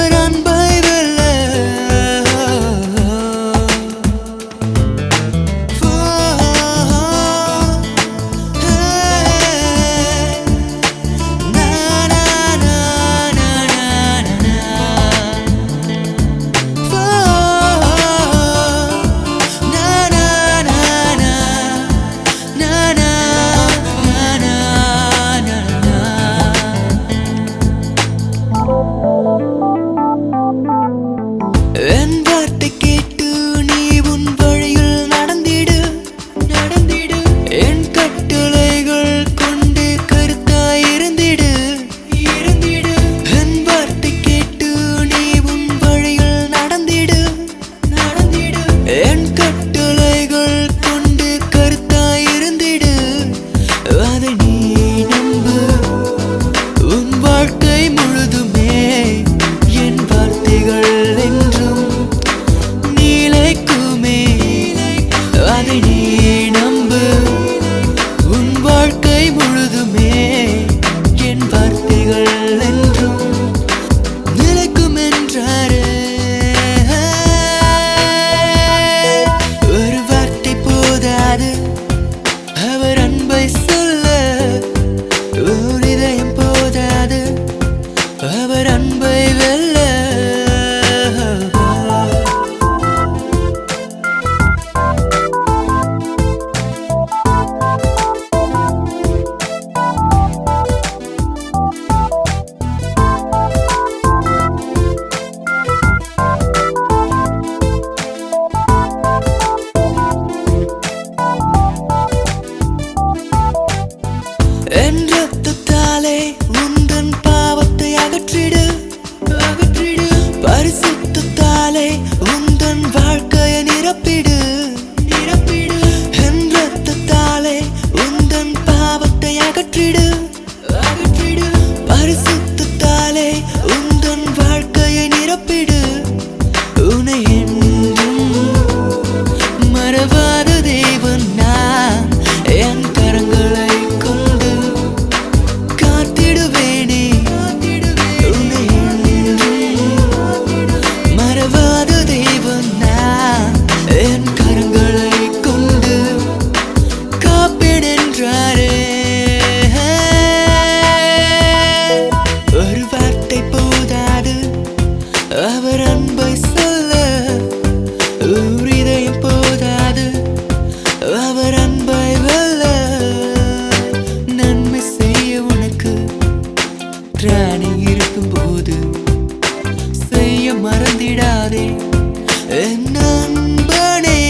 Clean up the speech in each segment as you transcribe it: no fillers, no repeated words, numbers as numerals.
அவர் அன்பை வெல்ல என் வார்த்தை கேட்டு நீ உன் வழியில் நடந்திடு என் கட்டளைகள் கொண்டு கருத்தாய் இருந்திடு என் வார்த்தை கேட்டு நீ உன் வழியில் நடந்திடு என் கட்டளைகள் கொண்டு கருத்தாய் இருந்திடு அதை நீ நம்பு உன் வாழ்க்கை முழுதுமே என் வார்த்தைகள் அதை நீ நம்பு உன் வாழ்க்கை முழுதுமே என் வார்த்தைகள் என்றும் நிலைக்கும் என்றாரே ஒரு வார்த்தை போதாது அவர் அன்பை சொல்ல ஒரு இதயம் போதாது அவர் அன்பை வெல்ல என் ரத்தத்தாலே உந்தன் பாவத்தை அகற்றிடு பரிசுத்தத்தாலே உந்தன் வாழ்க்கையை நிரப்பிடு என் ரத்தத்தாலே உந்தன் பாவத்தை அகற்றிடு பரிசுத்தத்தாலே உந்தன் வாழ்க்கையை நிரப்பிடு உன்னை என்றும் மறவாத தேவன் நான் என் கரங்களை ஒரு வார்த்தை போதாது அவர் அன்பை சொல்ல ஒரு இதயம் போதாது அவர் அன்பை வெல்ல நன்மை செய்ய உனக்கு திராணி இருக்கும் போது செய்ய மறந்திடாதே என் நண்பனே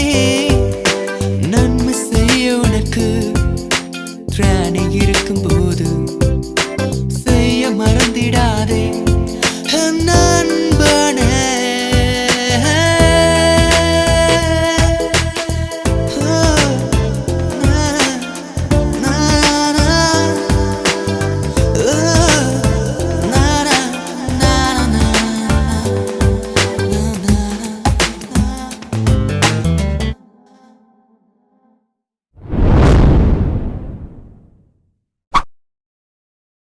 நன்மை செய்ய உனக்கு திராணி இருக்கும் போது